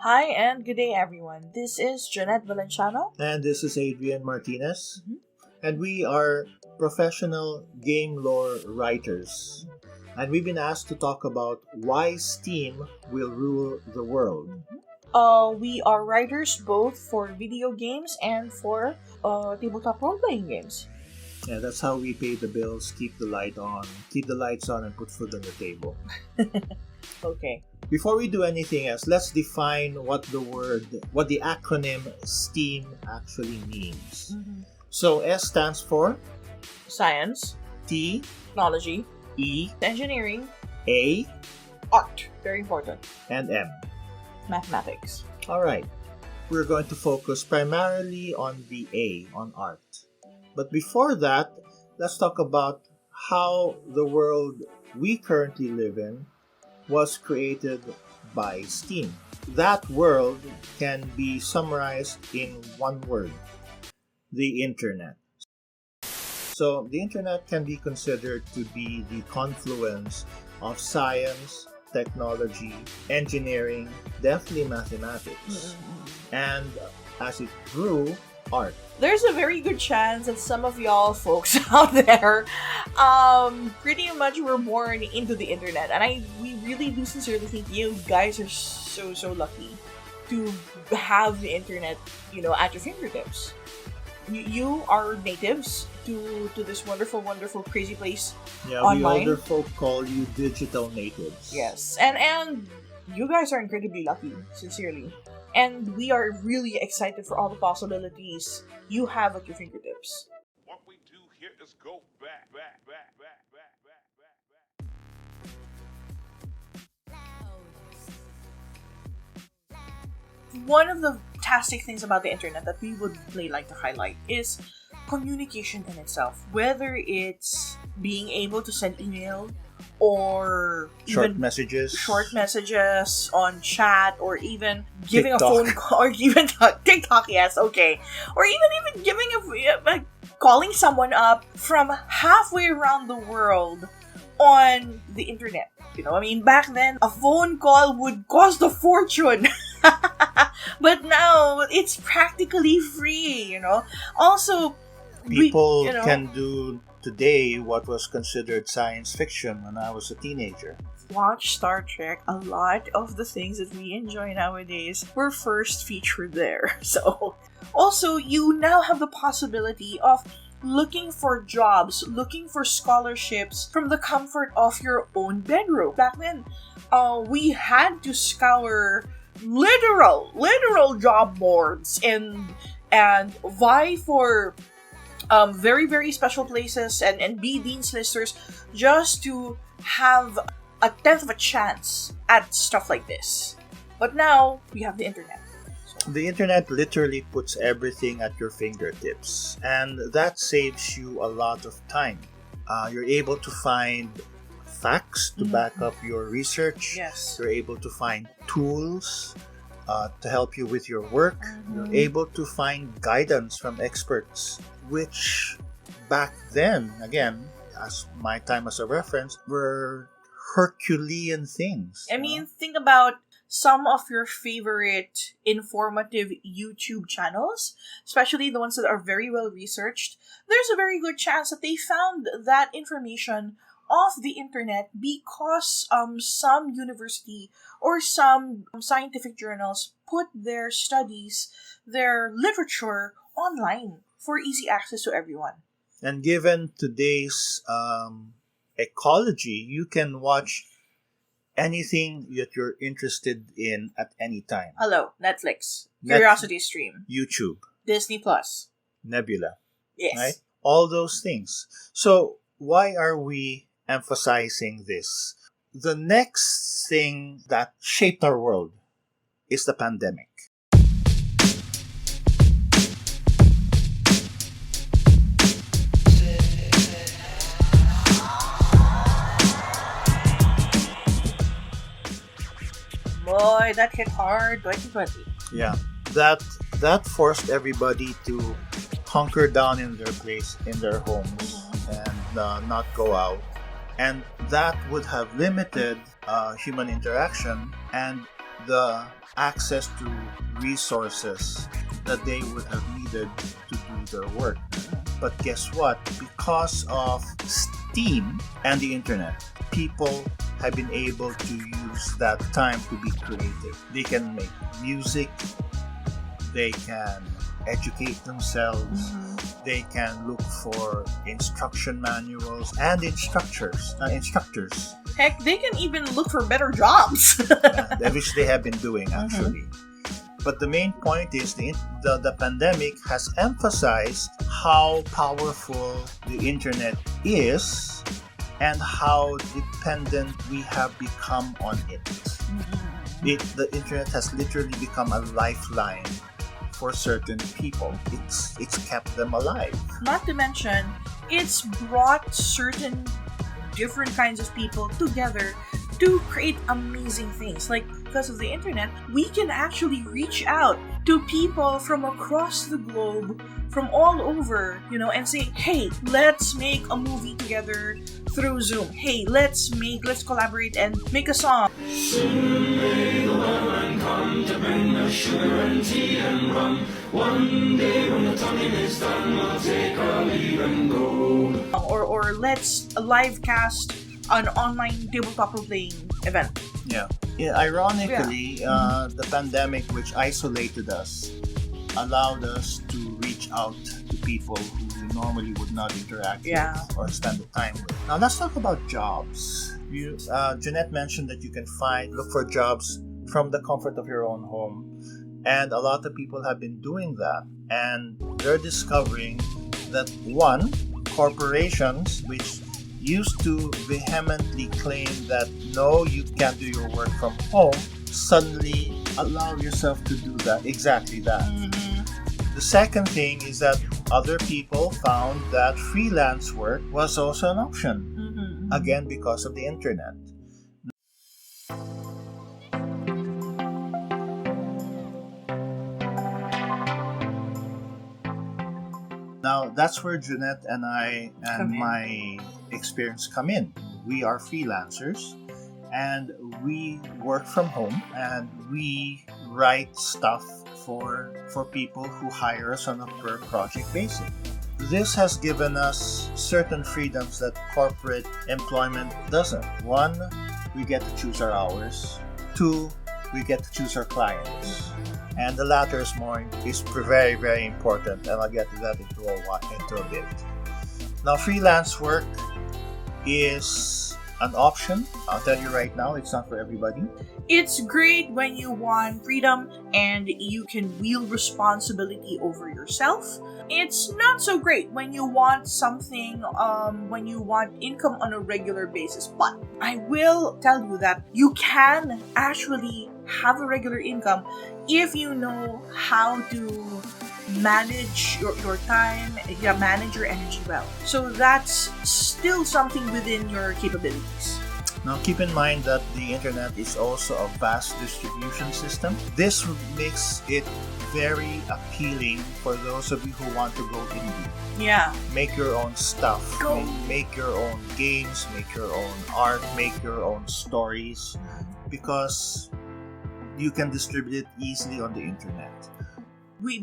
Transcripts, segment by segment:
Hi and good day everyone. This is Jonette Valenciano. And this is Adrian Martinez. And we are professional game lore writers. And we've been asked to talk about why Steam will rule the world. We are writers both for video games and for tabletop role-playing games. Yeah, that's how we pay the bills, keep the lights on, and put food on the table. Okay. Before we do anything else, let's define what the acronym STEAM actually means. So S stands for Science, T, technology, E, engineering, A, art, very important, and M. mathematics. Alright, we're going to focus primarily on the A, on art. But before that, let's talk about how the world we currently live in was created by Steam. That world can be summarized in one word: the Internet. So the Internet can be considered to be the confluence of science, technology, engineering, definitely mathematics, and as it grew, art. There's a very good chance that some of y'all folks out there pretty much were born into the internet, and we really do sincerely think you guys are so lucky to have the internet, at your fingertips. You are natives to this wonderful crazy place. Yeah, online. we older folk call you digital natives. Yes, and you guys are incredibly lucky, sincerely. And we are really excited for all the possibilities you have at your fingertips. What we do here is go back. One of the fantastic things about the internet that we would really like to highlight is communication in itself. Whether it's being able to send email or Short even messages on chat, or even giving TikTok. a phone call, or even TikTok, yes, okay, or even giving calling someone up from halfway around the world on the internet. Back then a phone call would cost a fortune. But now it's practically free. Also, People can do today what was considered science fiction when I was a teenager. Watch Star Trek. A lot of the things that we enjoy nowadays were first featured there. So, also, you now have the possibility of looking for jobs, looking for scholarships from the comfort of your own bedroom. Back then, we had to scour literal job boards and vie for very, very special places and be Dean's Listers just to have a tenth of a chance at stuff like this. But now, we have the internet. The internet literally puts everything at your fingertips, and that saves you a lot of time. You're able to find facts to back up your research. Yes. You're able to find tools to help you with your work. You're able to find guidance from experts, which back then, again, as my time as a reference, were Herculean things. Think about some of your favorite informative YouTube channels, especially the ones that are very well researched. There's a very good chance that they found that information off the internet because some university or some scientific journals put their studies, their literature online for easy access to everyone. And given today's ecology, you can watch anything that you're interested in at any time. Hello, Netflix, Curiosity Stream, YouTube, Disney Plus, Nebula, yes, right? All those things. So why are we emphasizing this? The next thing that shaped our world is the pandemic. Boy, that hit hard, 2020. Yeah, that forced everybody to hunker down in their place, in their homes, and not go out. And that would have limited human interaction and the access to resources that they would have needed to do their work. But guess what? Because of Steam and the internet, people have been able to use that time to be creative. They can make music, they can educate themselves, they can look for instruction manuals and instructors. Heck, they can even look for better jobs. Which they have been doing actually. But the main point is the pandemic has emphasized how powerful the internet is and how dependent we have become on it. The internet has literally become a lifeline for certain people. It's kept them alive. Not to mention, it's brought certain different kinds of people together to create amazing things. Like, because of the internet, we can actually reach out to people from across the globe, from all over, and say, hey, let's make a movie together through Zoom. Hey, let's collaborate and make a song. Soon may the weatherman come to bring us sugar and tea and rum. One day when the tonguing is done, we'll take our leave and go. Or let's live cast an online tabletop role-playing event. Yeah. Ironically, the pandemic, which isolated us, allowed us to reach out to people who we normally would not interact with or spend the time with. Now let's talk about jobs. Jonette mentioned that you can look for jobs from the comfort of your own home, and a lot of people have been doing that, and they're discovering that corporations which used to vehemently claim that no, you can't do your work from home, suddenly allow yourself to do that, exactly that. The second thing is that other people found that freelance work was also an option, again because of the internet. Now that's where Jonette and I and my experience come in. We are freelancers and we work from home and we write stuff for people who hire us on a per project basis. This has given us certain freedoms that corporate employment doesn't. 1, we get to choose our hours. 2, we get to choose our clients. And the latter is very, very important, and I'll get to that into a bit. Now, freelance work is an option. I'll tell you right now, it's not for everybody. It's great when you want freedom and you can wield responsibility over yourself. It's not so great when you want something, when you want income on a regular basis. But I will tell you that you can actually have a regular income if you know how to manage your time, manage your energy well. So that's still something within your capabilities. Now keep in mind that the internet is also a vast distribution system. This makes it very appealing for those of you who want to go indie. Yeah. Make your own stuff. Make your own games, make your own art, make your own stories, because you can distribute it easily on the internet.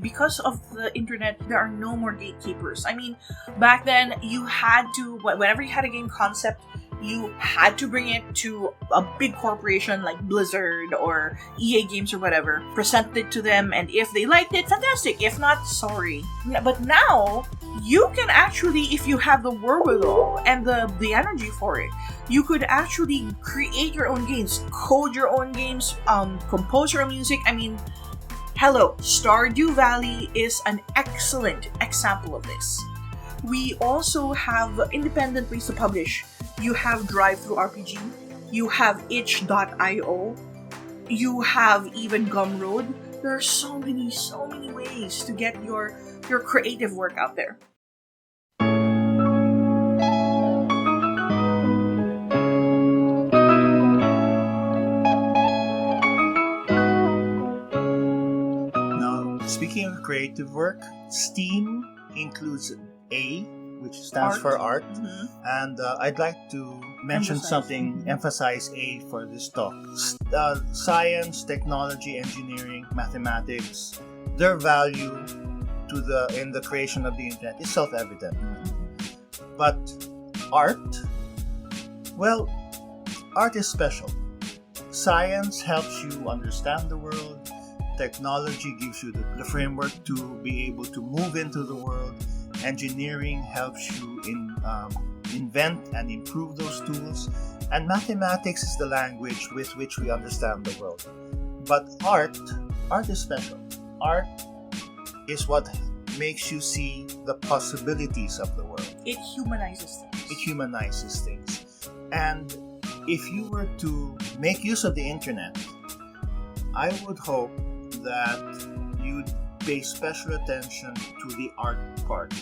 Because of the internet, there are no more gatekeepers. I mean, back then, you had to, whenever you had a game concept, you had to bring it to a big corporation like Blizzard or EA Games or whatever, present it to them, and if they liked it, fantastic. If not, sorry. But now, you can actually, if you have the wherewithal and the energy for it, you could actually create your own games, code your own games, compose your own music. I mean, hello, Stardew Valley is an excellent example of this. We also have independent ways to publish. You have DriveThruRPG, you have itch.io, you have even Gumroad. There are so many ways to get your creative work out there. Now, speaking of creative work, Steam includes which stands for art. Mhm. And I'd like to mention emphasize A for this talk. Science, technology, engineering, mathematics, their value in the creation of the internet is self-evident. But art, well, art is special. Science helps you understand the world. Technology gives you the framework to be able to move into the world. Engineering helps you invent and improve those tools. And mathematics is the language with which we understand the world. But art is special. Art is what makes you see the possibilities of the world. It humanizes things. It humanizes things. And if you were to make use of the internet, I would hope that you'd pay special attention to the art part,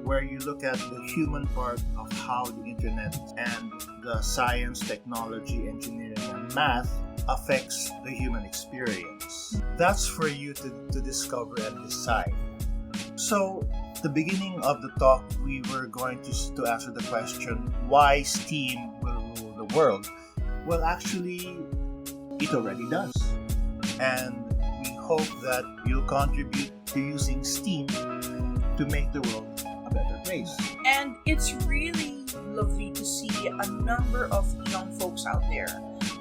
where you look at the human part of how the internet and the science, technology, engineering, and math affects the human experience. That's for you to discover and decide. So, the beginning of the talk, we were going to answer the question, why STEAM will rule the world? Well, actually, it already does. And we hope that you'll contribute to using STEAM to make the world a better place. And it's really lovely to see a number of young folks out there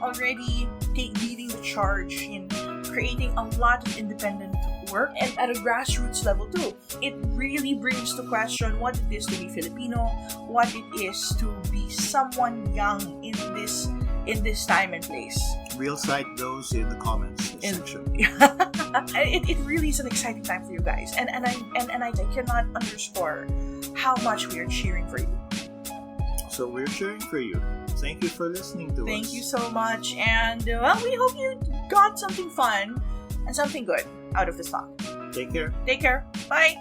already leading the charge in creating a lot of independent work, and at a grassroots level too. It really brings to question what it is to be Filipino, what it is to be someone young in this time and place. We'll cite those in the comments section. It really is an exciting time for you guys, and I cannot underscore how much we are cheering for you. So we're cheering for you. Thank you for listening to us. Thank you so much, and well, we hope you got something fun and something good out of this talk. Take care. Take care. Bye.